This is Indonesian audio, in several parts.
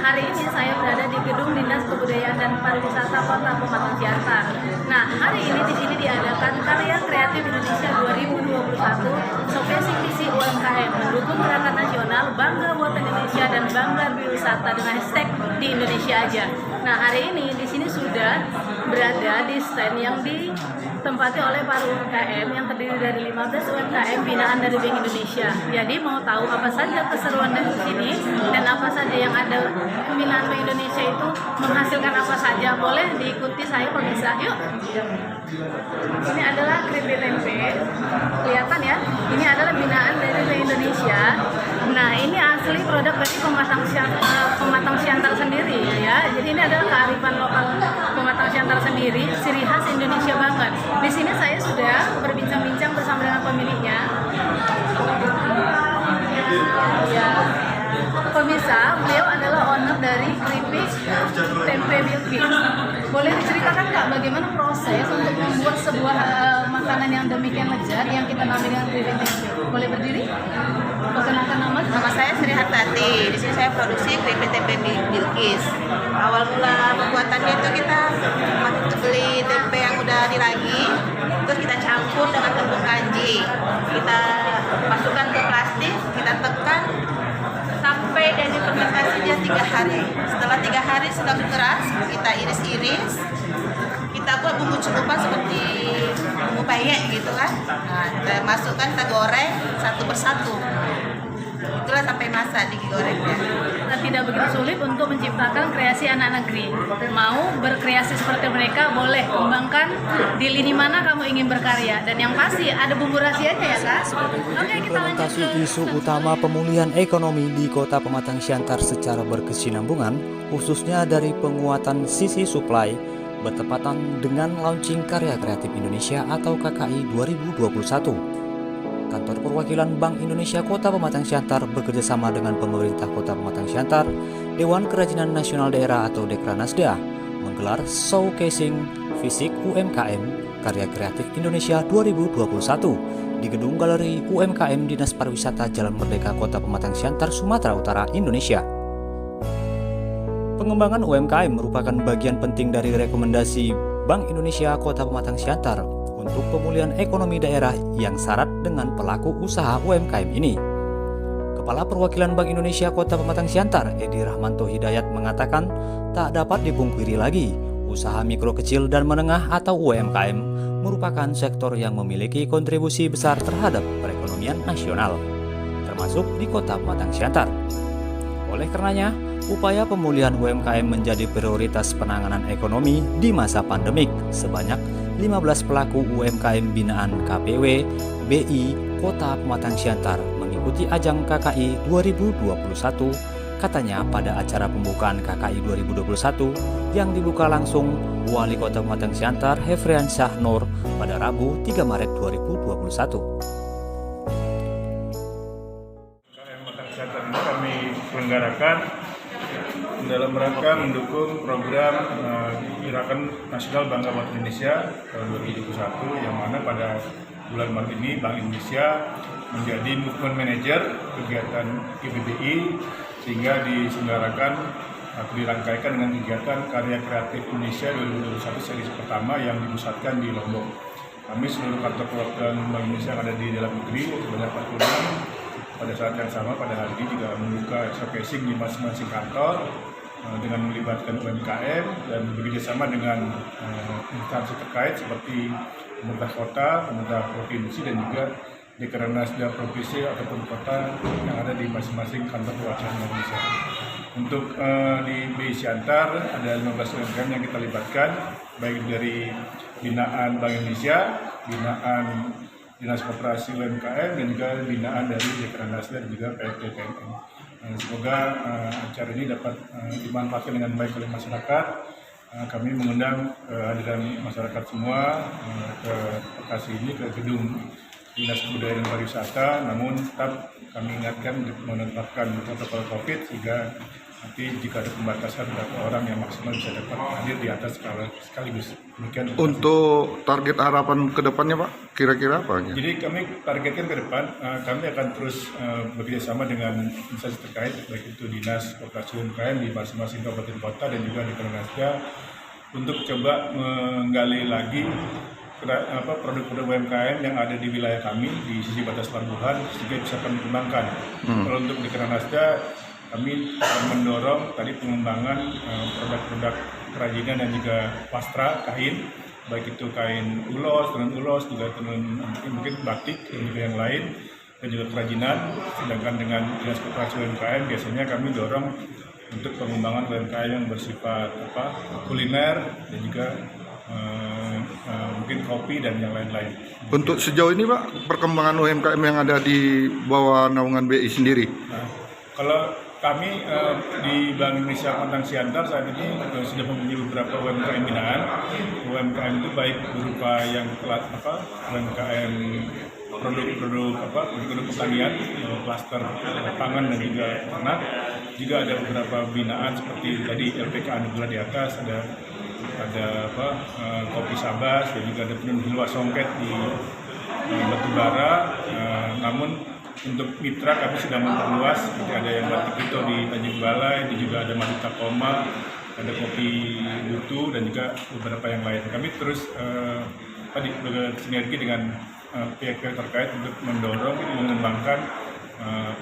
hari ini saya berada di Gedung Dinas Kebudayaan dan Pariwisata Kota Pematang Siantar. Nah, hari ini di sini diadakan Karya Kreatif Indonesia 2021, showcasing visi UMKM, mendukung gerakan nasional Bangga Buatan Indonesia dan Bangga Berwisata dengan hashtag di Indonesia aja. Nah, hari ini di sini sudah berada di stand yang ditempati oleh para UMKM yang terdiri dari 15 UMKM binaan dari Bank Indonesia. Jadi mau tahu apa saja keseruan dari sini dan apa saja yang ada binaan Bank Indonesia itu menghasilkan apa saja, boleh diikuti saya pemirsa. Yuk. Ini adalah keripik tempe. Kelihatan ya? Ini adalah binaan dari Bank Indonesia. Nah, ini asli produk dari Pematang Siantar sendiri ya. Jadi ini adalah kearifan lokal Pematang Siantar sendiri, ciri khas Indonesia banget. Di sini saya sudah berbincang-bincang bersama dengan pemiliknya. Ya, pemirsa, beliau adalah owner dari keripik tempe Bilkis. Boleh diceritakan Kak, bagaimana proses untuk membuat sebuah makanan yang demikian lezat yang kita namai dengan keripik tempe? Boleh berdiri? Perkenalkan nama. Nama saya Sri Hartati. Di sini saya produksi keripik tempe Bilkis. Awal mula pembuatannya itu kita beli tempe yang udah diragi, terus kita campur dengan tepung kanji. Kita masukkan ke plastik, kita tekan sampai dari fermentasinya 3 hari. Setelah 3 hari sudah keras, kita iris-iris. Kita buat bumbu celupan seperti bumbu peyek gitu kan. Nah, kita masukkan, kita goreng satu persatu. Itulah sampai masak digorengnya. Nah, tidak begitu sulit untuk menciptakan kreasi anak negeri. Mau berkreasi seperti mereka, boleh kembangkan di lini mana kamu ingin berkarya. Dan yang pasti ada bumbu rahasianya ya Kak. Oke, kita lanjut ke isu utama pemulihan ekonomi di Kota Pematang Siantar secara berkesinambungan, khususnya dari penguatan sisi supply, bertepatan dengan launching Karya Kreatif Indonesia atau KKI 2021. Kantor Perwakilan Bank Indonesia Kota Pematang Siantar bekerjasama dengan pemerintah Kota Pematang Siantar, Dewan Kerajinan Nasional Daerah atau Dekranasda, menggelar showcasing fisik UMKM Karya Kreatif Indonesia 2021 di Gedung Galeri UMKM Dinas Pariwisata Jalan Merdeka Kota Pematang Siantar, Sumatera Utara, Indonesia. Pengembangan UMKM merupakan bagian penting dari rekomendasi Bank Indonesia Kota Pematang Siantar untuk pemulihan ekonomi daerah yang syarat dengan pelaku usaha UMKM ini. Kepala Perwakilan Bank Indonesia Kota Pematang Siantar, Edi Rahmanto Hidayat, mengatakan tak dapat dipungkiri lagi, usaha mikro kecil dan menengah atau UMKM merupakan sektor yang memiliki kontribusi besar terhadap perekonomian nasional, termasuk di Kota Pematang Siantar. Oleh karenanya, upaya pemulihan UMKM menjadi prioritas penanganan ekonomi di masa pandemik. Sebanyak 15 pelaku UMKM binaan KPW BI Kota Pematang Siantar mengikuti ajang KKI 2021, katanya pada acara pembukaan KKI 2021 yang dibuka langsung Wali Kota Pematang Siantar Hefrian Syah Nur pada Rabu 3 Maret 2021. KKI Pematang Siantar ini kami selenggarakan dalam rangka mendukung program Gerakan Nasional Bangga Buatan Indonesia tahun 2021, yang mana pada bulan Maret ini Bank Indonesia menjadi movement manager kegiatan GBBI, sehingga diselenggarakan atau dirangkaikan dengan kegiatan Karya Kreatif Indonesia 2021 seri pertama yang dipusatkan di Lombok. Kami seluruh kantor perwakilan Bank Indonesia yang ada di dalam negeri sebanyak 46 pada saat yang sama pada hari ini juga membuka showcasing di masing-masing kantor dengan melibatkan UMKM dan bekerjasama dengan instansi terkait seperti pemerintah kota, pemerintah provinsi, dan juga Dekranasda provinsi ataupun kota yang ada di masing-masing kantor perwakilan Indonesia. Untuk di BI Siantar ada 15 UMKM yang kita libatkan, baik dari binaan Bank Indonesia, binaan Dinas Koperasi UMKM, dan juga binaan dari Dekranasda dan juga PMN. Semoga acara ini dapat dimanfaatkan dengan baik oleh masyarakat. Kami mengundang kehadiran masyarakat semua ke lokasi ini, ke gedung Dinas Kebudayaan dan Pariwisata. Namun tetap kami ingatkan untuk menetapkan protokol COVID sehingga Nanti jika ada pembatasan berapa orang yang maksimal bisa dapat hadir di atas sekaligus. Demikian. Untuk target harapan ke depannya Pak, kira-kira apa? Jadi kami targetkan ke depan, kami akan terus bekerjasama dengan instansi terkait, baik itu Dinas Koperasi UMKM di masing-masing kabupaten kota dan juga di Kranasda, untuk coba menggali lagi produk-produk UMKM yang ada di wilayah kami di sisi batas pelabuhan sehingga bisa kami kembangkan. Kalau untuk di Kranasda, kami akan mendorong tadi pengembangan produk-produk kerajinan dan juga pastra kain, baik itu kain ulos, tenun ulos, juga tenun mungkin batik dan juga yang lain, dan juga kerajinan. Sedangkan dengan Dinas Koperasi UMKM biasanya kami dorong untuk pengembangan UMKM yang bersifat kuliner dan juga mungkin kopi dan yang lain-lain. Untuk sejauh ini Pak, perkembangan UMKM yang ada di bawah naungan BI sendiri? Nah, kalau kami di Bank Indonesia Pantang Siantar saat ini sudah mempunyai beberapa UMKM binaan. UMKM itu baik berupa yang UMKM produk pertanian, klaster pangan dan juga ternak. Juga ada beberapa binaan seperti tadi LPK Anugula di atas, ada kopi Sabas, dan juga ada tenun hilwa songket di batubara. Namun untuk mitra kami sudah memperluas, seperti ada yang batik itu di Tanjung Balai, di juga ada Madita Koma, ada kopi Butu dan juga beberapa yang lain. Kami terus bersinergi dengan pihak-pihak terkait untuk mendorong mengembangkan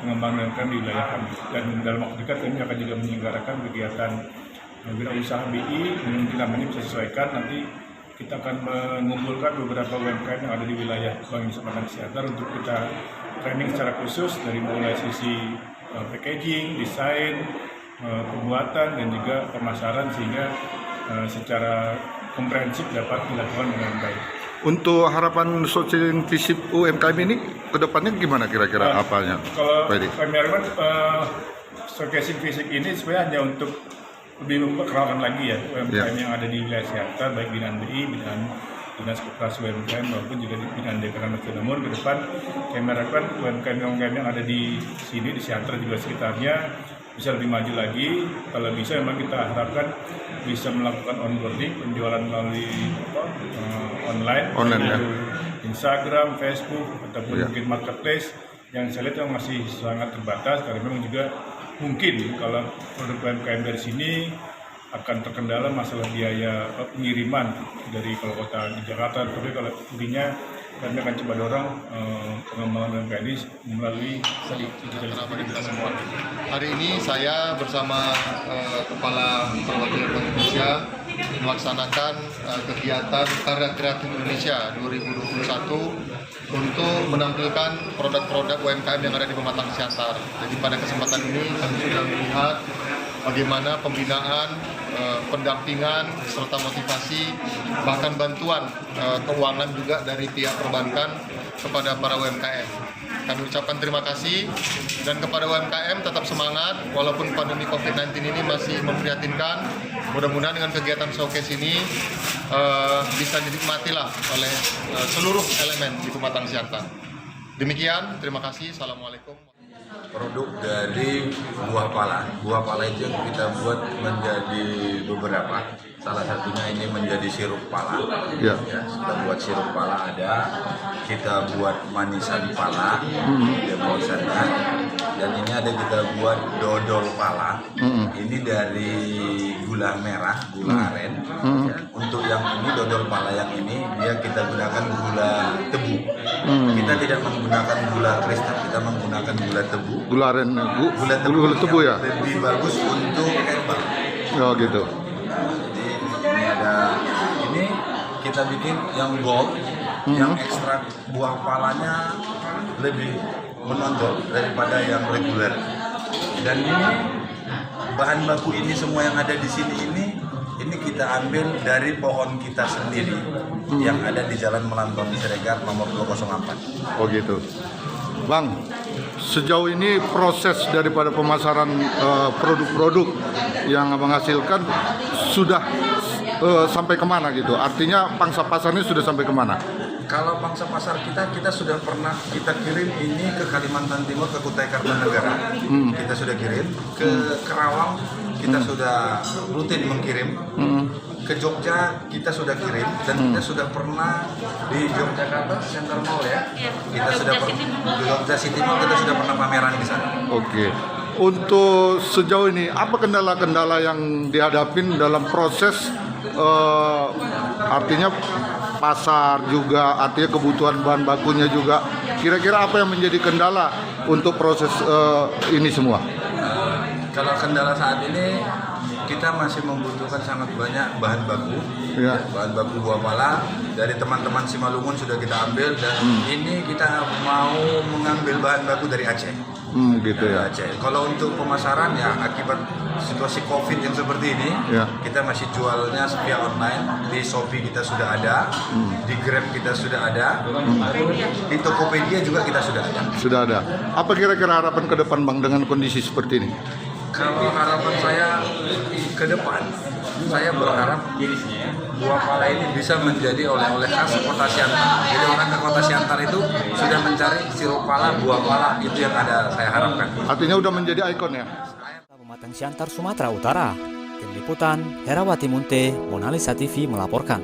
pengembangan UMKM di wilayah kami. Dan dalam waktu dekat kami akan juga menyelenggarakan kegiatan wirausaha BI, mungkin namanya bisa sesuaikan. Nanti kita akan mengumpulkan beberapa UMKM yang ada di wilayah Bank Indonesia Pantang Siantar untuk kita training secara khusus dari mulai sisi packaging, desain, pembuatan dan juga pemasaran sehingga secara komprehensif dapat dilakukan dengan baik. Untuk harapan showcasing fisik UMKM ini kedepannya gimana kira-kira apanya? Kalau kami harapkan showcasing fisik ini sebenarnya hanya untuk lebih memperkenalkan lagi ya UMKM yang ada di wilayah Siantar, baik binaan BI, binaan Dinas Koperasi UMKM maupun juga di binaan Dekranasda. Namun ke depan kami harapkan UMKM yang ada di sini di Siantar juga sekitarnya bisa lebih maju lagi. Kalau bisa memang kita harapkan bisa melakukan onboarding, penjualan melalui online ya. Instagram, Facebook ataupun mungkin marketplace yang saya lihat yang masih sangat terbatas karena memang juga mungkin kalau produk UMKM dari sini akan terkendala masalah biaya pengiriman dari kalau kota di Jakarta. Tapi kalau intinya kami akan coba dorong pengembangan UMKM ini melalui kita semua. Hari ini saya bersama Kepala Perwakilan Bank Indonesia melaksanakan kegiatan Karya Kreatif Indonesia 2021 untuk menampilkan produk-produk UMKM yang ada di Pematang Siantar. Jadi pada kesempatan ini kami sudah melihat bagaimana pembinaan, pendampingan, serta motivasi, bahkan bantuan keuangan juga dari pihak perbankan kepada para UMKM. Kami ucapkan terima kasih dan kepada UMKM tetap semangat walaupun pandemi COVID-19 ini masih memprihatinkan. Mudah-mudahan dengan kegiatan showcase ini bisa dinikmatilah oleh seluruh elemen di Pematang Siantar. Demikian, terima kasih. Assalamualaikum. Produk dari buah pala. Buah pala itu yang kita buat menjadi beberapa. Salah satunya ini menjadi sirup pala. Ya, kita buat sirup pala ada. Kita buat manisan pala, manisannya. Dan ini ada kita buat dodol pala. Ini dari gula merah, gula aren. Ya. Untuk yang ini dodol pala yang ini dia kita gunakan gula tebu. Kita tidak menggunakan gula kristal, kita menggunakan gula tebu. Gula aren, gula tebu ya? Lebih bagus untuk herbal. Oh gitu. Jadi ini ada, ini kita bikin yang gold, yang ekstrak buah palanya lebih menonjol daripada yang reguler. Dan ini bahan baku ini semua yang ada di sini ini kita ambil dari pohon kita sendiri yang ada di Jalan Melanton Siregar nomor 204. Oh gitu. Bang, sejauh ini proses daripada pemasaran produk-produk yang Abang hasilkan sudah sampai kemana gitu? Artinya pangsa pasarnya sudah sampai kemana? Kalau pangsa pasar kita sudah pernah kita kirim ini ke Kalimantan Timur, ke Kutai Kartanegara. Kita sudah kirim ke Kerawang, kita sudah rutin mengirim. Ke Jogja kita sudah kirim, dan kita sudah pernah di Yogyakarta Center Mall ya. Kita sudah di Jogja City Mall kita sudah pernah pameran di sana. Oke. Untuk sejauh ini apa kendala-kendala yang dihadapin dalam proses artinya pasar juga, artinya kebutuhan bahan bakunya juga. Kira-kira apa yang menjadi kendala untuk proses ini semua? Kalau kendala saat ini kita masih membutuhkan sangat banyak bahan baku, bahan baku buah pala dari teman-teman Simalungun sudah kita ambil, dan ini kita mau mengambil bahan baku dari Aceh. Gitu ya. Aceh. Kalau untuk pemasaran ya akibat situasi COVID yang seperti ini, kita masih jualnya via online. Di Shopee kita sudah ada, di Grab kita sudah ada, di Tokopedia juga kita sudah ada. Sudah ada. Apa kira-kira harapan ke depan Bang dengan kondisi seperti ini? Kalau harapan saya ke depan, saya berharap buah pala ini bisa menjadi oleh-oleh khas kota Siantar. Jadi orang ke kota Siantar itu sudah mencari sirup pala, buah pala, itu yang ada saya harapkan. Artinya udah menjadi ikon ya? Pematang Siantar, Sumatera Utara. Tim Liputan, Herawati Munte, Monalisa TV melaporkan.